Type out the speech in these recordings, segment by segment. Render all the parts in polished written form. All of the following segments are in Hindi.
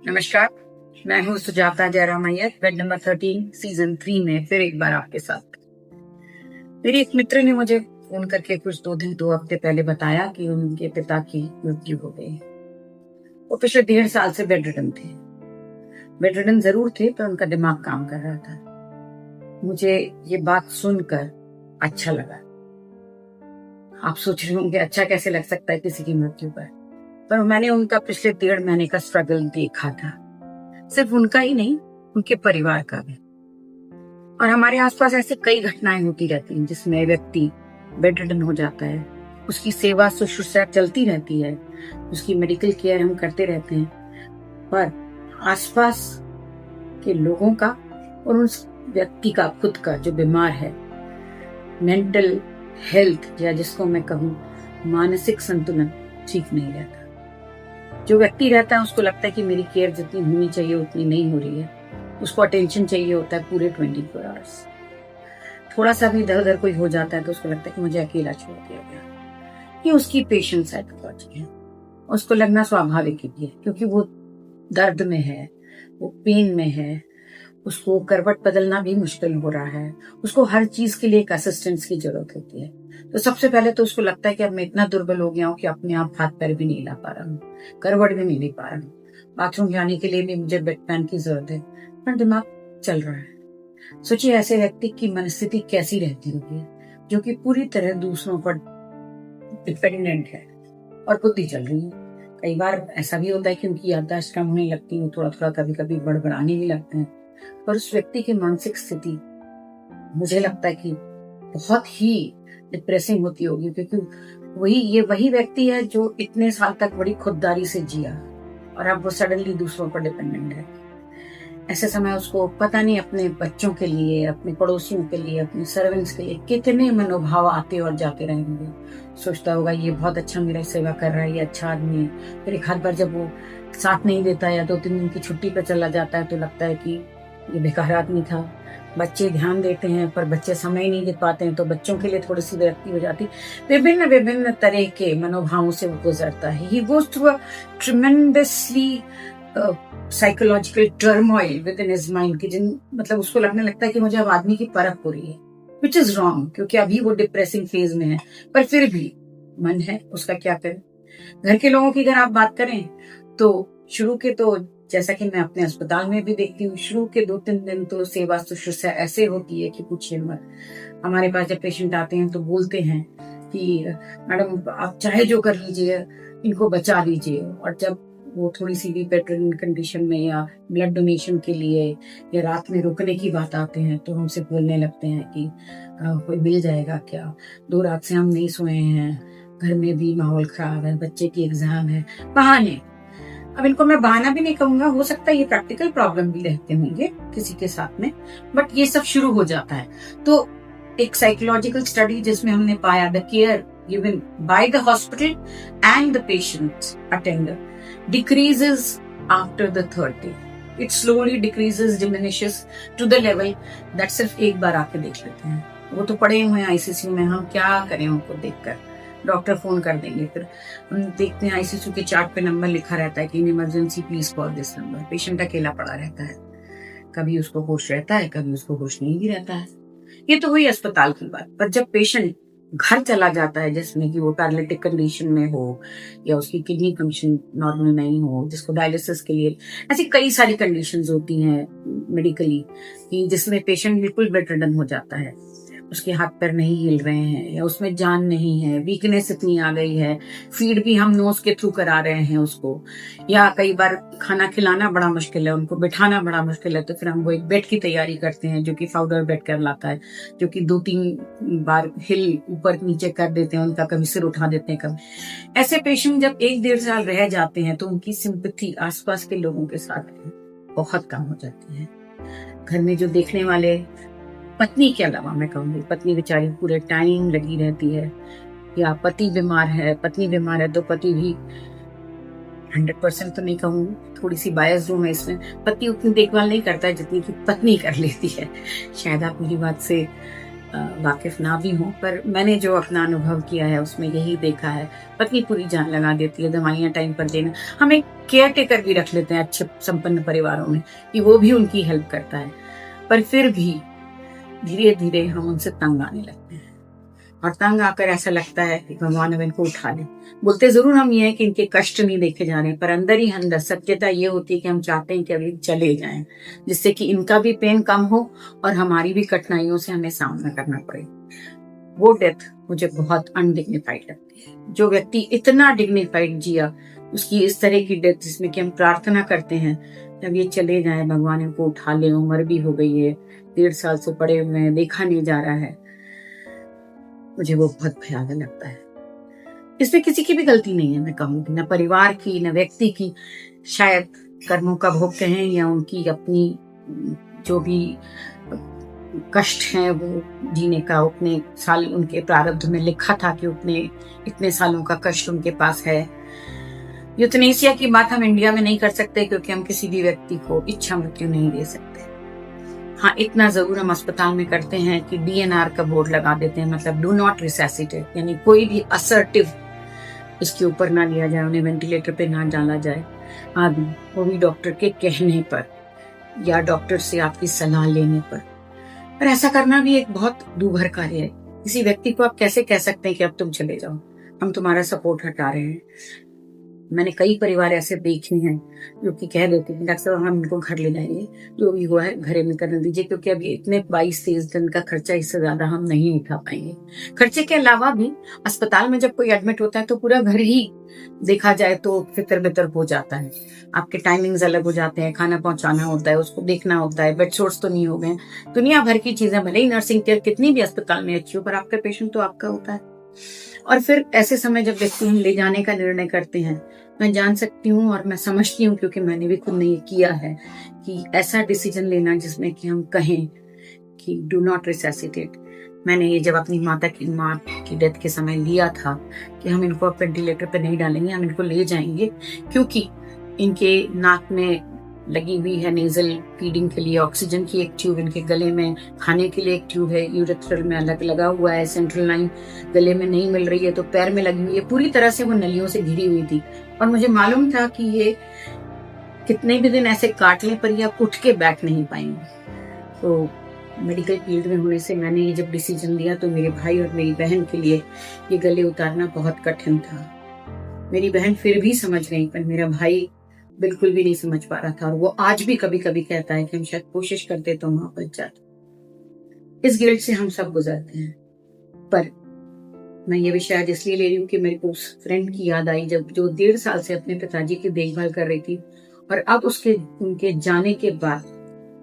नमस्कार, मैं हूँ Sujata Jairam Iyer, bed number 13 season 3 में फिर एक बार आपके साथ। मेरी एक मित्र ने मुझे फोन करके कुछ 2 हफ्ते पहले बताया कि उनके पिता की मृत्यु हो गई। वो पिछले 1.5 साल से बेड रिडन थे। बेड रिडन जरूर थे पर उनका दिमाग काम कर रहा था। मुझे ये बात सुनकर अच्छा लगा। आप सोच रहे होंगे अच्छा कैसे लग सकता है किसी की मृत्यु पर मैंने उनका पिछले 1.5 महीने का स्ट्रगल देखा था। सिर्फ उनका ही नहीं, उनके परिवार का भी। और हमारे आसपास ऐसे कई घटनाएं होती रहती हैं जिसमें व्यक्ति बेड रिडन हो जाता है। उसकी सेवा शुश्रूषा चलती रहती है, उसकी मेडिकल केयर हम करते रहते हैं, पर आसपास के लोगों का और उस व्यक्ति का खुद का जो बीमार है, मेंटल हेल्थ या जिसको मैं कहूँ मानसिक संतुलन ठीक नहीं रहता। जो व्यक्ति रहता है उसको लगता है कि मेरी केयर जितनी होनी चाहिए उतनी नहीं हो रही है। उसको अटेंशन चाहिए होता है पूरे 24 आवर्स। थोड़ा सा भी इधर उधर कोई हो जाता है तो उसको लगता है कि मुझे अकेला छोड़ दिया गया। ये उसकी पेशेंट साइकोलॉजी है। उसको लगना स्वाभाविक ही है क्योंकि वो दर्द में है, वो पेन में है, उसको करवट बदलना भी मुश्किल हो रहा है, उसको हर चीज के लिए एक असिस्टेंस की जरूरत होती है। तो सबसे पहले तो उसको लगता है कि अब मैं इतना दुर्बल हो गया हूँ कि अपने आप हाथ पैर भी नहीं ला पा रहा हूँ, करवट भी नहीं ले पा रहा हूँ, बाथरूम जाने के लिए भी मुझे बेड पैन की जरूरत है, पर दिमाग चल रहा है। सोचिए ऐसे व्यक्ति की मनस्थिति कैसी रहती होगी जो कि पूरी तरह दूसरों पर डिपेंडेंट है और बुद्धि चल रही है। कई बार ऐसा भी होता है कि उनकी याददाश्त कम होने लगती है, थोड़ा थोड़ा कभी कभी बड़बड़ाने भी लगते हैं। पर उस व्यक्ति की मानसिक स्थिति मुझे लगता है कि बहुत ही डिप्रेसिंग होती होगी क्योंकि वही व्यक्ति है जो इतने साल तक बड़ी खुददारी से जिया और अब वो सडनली दूसरों पर डिपेंडेंट है। ऐसे समय उसको पता नहीं अपने बच्चों के लिए, अपने पड़ोसियों के लिए, अपने सर्वेंट्स के लिए कितने मनोभाव आते और जाते रहेंगे। सोचता होगा ये बहुत अच्छा मेरा सेवा कर रहा है, ये अच्छा आदमी है। फिर एक हाथ बार जब वो साथ नहीं देता या 2-3 दिन की छुट्टी पर चला जाता है तो लगता है कि ये बेकार आदमी था। बच्चे ध्यान देते हैं पर बच्चे समय नहीं दे पाते हैं तो बच्चों के लिए थोड़ी सी विरक्ति हो जाती। विभिन्न विभिन्न तरह के मनोभावों से वो गुजरता है। He goes through a tremendously psychological turmoil with in his mind कि मतलब उसको लगने लगता है कि मुझे अब आदमी की परख हो रही है, विच इज रॉन्ग क्योंकि अभी वो डिप्रेसिंग फेज में है। पर फिर भी मन है, उसका क्या करें। घर के लोगों की अगर आप बात करें तो शुरू के तो जैसा कि मैं अपने अस्पताल में भी देखती हूँ, शुरू के 2-3 दिन तो सेवा शुश्रूषा ऐसे होती है कि पूछिए मत। हमारे पास जब पेशेंट आते हैं तो बोलते हैं कि मैडम आप चाहे जो कर लीजिए, इनको बचा लीजिए। और जब वो थोड़ी सी भी बेटर कंडीशन में या ब्लड डोनेशन के लिए या रात में रुकने की बात आते हैं तो हमसे बोलने लगते हैं कि कोई मिल जाएगा क्या, 2 रात से हम नहीं सोए हैं, घर में भी माहौल खराब है, बच्चे की एग्जाम है। बहाने। अब इनको मैं बहाना भी नहीं कहूंगा, हो सकता है ये प्रैक्टिकल प्रॉब्लम भी रहते होंगे किसी के साथ में, बट ये सब शुरू हो जाता है। तो एक साइकोलॉजिकल स्टडी जिसमें हमने पाया the care given by the hospital and the patient attender decreases after the 3rd day. It slowly decreases, diminishes to the level that सिर्फ एक बार आके देख लेते हैं। वो तो पड़े हुए हैं आईसीयू में, हम क्या करें उनको देखकर। डॉक्टर फोन कर देंगे, फिर हम देखते हैं आईसीयू के चार्ट पे नंबर लिखा रहता है कि in emergency please call this number. Patient अकेला पड़ा रहता है, कभी उसको होश रहता है, कभी उसको होश नहीं भी रहता है। ये तो हुई अस्पताल की बात। पर जब पेशेंट घर चला जाता है जिसमें कि वो पैरालिटिक कंडीशन में हो या उसकी किडनी फंक्शन नॉर्मल नहीं हो, जिसको डायलिसिस के लिए, ऐसी कई सारी कंडीशंस होती हैं मेडिकली कि जिसमें पेशेंट बिल्कुल बेड रिडन हो जाता है, उसके हाथ पैर नहीं हिल रहे हैं या उसमें जान नहीं है, वीकनेस इतनी आ गई है, फीड भी हम नोज के थ्रू करा रहे हैं उसको, या कई बार खाना खिलाना बड़ा मुश्किल है, उनको बिठाना बड़ा मुश्किल है, तो फिर हम वो एक बेड की तैयारी करते हैं जो कि फाउडर बेड कहलाता है, जो कि 2-3 बार हिल ऊपर नीचे कर देते हैं उनका, कभी सिर उठा देते हैं कभी। ऐसे पेशेंट जब 1-1.5 साल रह जाते हैं तो उनकी सिंपैथी आसपास के लोगों के साथ बहुत कम हो जाती है। घर में जो देखने वाले, पत्नी के अलावा मैं कहूँगी, पत्नी बेचारी पूरे टाइम लगी रहती है, या पति बीमार है, पत्नी बीमार है तो पति भी 100% तो नहीं कहूँगी, थोड़ी सी बायस हूँ मैं इसमें, पति उतनी देखभाल नहीं करता है जितनी कि पत्नी कर लेती है। शायद आप मेरी बात से वाकिफ ना भी हूँ, पर मैंने जो अपना अनुभव किया है उसमें यही देखा है। पत्नी पूरी जान लगा देती है, दवाइयाँ टाइम पर देना। हम एक केयर टेकर भी रख लेते हैं अच्छे संपन्न परिवारों में कि वो भी उनकी हेल्प करता है, पर फिर भी धीरे धीरे हम उनसे तंग आने लगते हैं और तंग आकर ऐसा लगता है कि भगवान अब इनको उठा ले। बोलते जरूर हम ये है कि इनके कष्ट नहीं देखे जा रहे, पर अंदर ही अंदर सत्यता ये होती है कि हम चाहते हैं कि अभी चले जाएं, जिससे कि इनका भी पेन कम हो और हमारी भी कठिनाइयों से हमें सामना करना पड़े। वो डेथ मुझे बहुत अनडिग्निफाइड लगती है। जो व्यक्ति इतना डिग्निफाइड जिया, उसकी इस तरह की डेथ जिसमें कि हम प्रार्थना करते हैं जब ये चले जाए भगवान इनको उठा ले, उम्र भी हो गई है, 1.5 साल से पड़े हुए हैं, देखा नहीं जा रहा है, मुझे वो बहुत भयानक लगता है। इसमें किसी की भी गलती नहीं है, मैं कहूँगी, न परिवार की न व्यक्ति की। शायद कर्मों का भोग कहें या उनकी अपनी जो भी कष्ट हैं वो जीने का, उतने साल उनके प्रारब्ध में लिखा था कि उतने इतने सालों का कष्ट उनके पास है। यूथनेसिया की बात हम इंडिया में नहीं कर सकते क्योंकि हम किसी भी व्यक्ति को इच्छा मृत्यु नहीं दे सकते। हाँ, इतना जरूर हम अस्पताल में करते हैं कि DNR का बोर्ड लगा देते हैं, मतलब डू नॉट रिसेसिटेट, यानी कोई भी असर्टिव इसके ऊपर ना लिया जाए, उन्हें वेंटिलेटर पे ना डाला जाए आदि, वो भी डॉक्टर के कहने पर या डॉक्टर से आपकी सलाह लेने पर ऐसा करना भी एक बहुत दूभर कार्य है। किसी व्यक्ति को आप कैसे कह सकते हैं कि अब तुम चले जाओ, हम तुम्हारा सपोर्ट हटा रहे हैं। मैंने कई परिवार ऐसे देखे हैं जो कि कह देते हैं डॉक्टर साहब हम इनको घर ले जाएंगे, जो भी हुआ है घरे में करने दीजिए, क्योंकि अभी इतने 22-23 दिन का खर्चा, इससे ज्यादा हम नहीं उठा पाएंगे। खर्चे के अलावा भी अस्पताल में जब कोई एडमिट होता है तो पूरा घर ही देखा जाए तो फितर बितर हो जाता है। आपके टाइमिंग्स अलग हो जाते हैं, खाना पहुंचाना होता है, उसको देखना होता है, बेड सोर्स तो नहीं हो गए, दुनिया भर की चीजें, भले ही नर्सिंग केयर कितनी भी अस्पताल में अच्छी हो, पर आपका पेशेंट तो आपका होता है। और फिर ऐसे समय जब व्यक्ति हम ले जाने का निर्णय करते हैं, मैं जान सकती हूँ और मैं समझती हूँ क्योंकि मैंने भी खुद ने ये किया है कि ऐसा डिसीजन लेना जिसमें कि हम कहें कि डू नॉट रिसेसिटेट। मैंने ये जब अपनी माँ की डेथ के समय लिया था कि हम इनको वेंटिलेटर पे नहीं डालेंगे, हम इनको ले जाएंगे, क्योंकि इनके नाक में लगी हुई है नेजल फीडिंग के लिए ऑक्सीजन की एक ट्यूब, इनके गले में खाने के लिए एक ट्यूब है, यूरेथ्रल में अलग लगा हुआ है, सेंट्रल लाइन गले में नहीं मिल रही है तो पैर में लगी हुई है, पूरी तरह से वो नलियों से घिरी हुई थी। और मुझे मालूम था कि ये कितने भी दिन ऐसे काट लें पर ये आप उठ के बैठ नहीं पाएंगे। तो मेडिकल फील्ड में होने से मैंने ये जब डिसीजन लिया तो मेरे भाई और मेरी बहन के लिए ये गले उतारना बहुत कठिन था। मेरी बहन फिर भी समझ गई, पर मेरा भाई बिल्कुल भी नहीं समझ पा रहा था, और वो आज भी कभी कभी कहता है कि हम शायद कोशिश करते तो वहां बच जाते। इस गिल्ट से हम सब गुजरते हैं, पर मैं ये भी शायद इसलिए ले रही हूँ कि मेरे को उस फ्रेंड की याद आई जब जो 1.5 साल से अपने पिताजी की देखभाल कर रही थी, और अब उनके जाने के बाद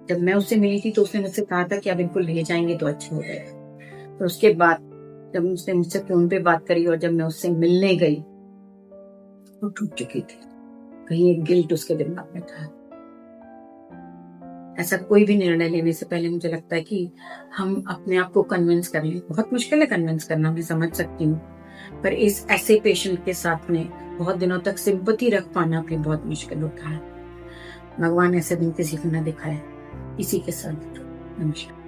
जब मैं उससे मिली थी तो उसने मुझसे कहा था कि अब इनको ले जाएंगे तो अच्छा हो जाएगा। तो उसके बाद जब उसने मुझसे फोन पे बात करी और जब मैं उससे मिलने गई वो टूट चुकी थी। कहीं एक गिल्ट उसके दिमाग में था। ऐसा कोई भी निर्णय लेने से पहले मुझे लगता है कि हम अपने आप को कन्विंस कर लें। बहुत मुश्किल है कन्विंस करना, मैं समझ सकती हूँ, पर इस ऐसे पेशेंट के साथ में बहुत दिनों तक सिंपैथी रख पाना भी बहुत मुश्किल होता है। भगवान ऐसे दिन किसी को न दिखाए। इसी के साथ नमस्कार।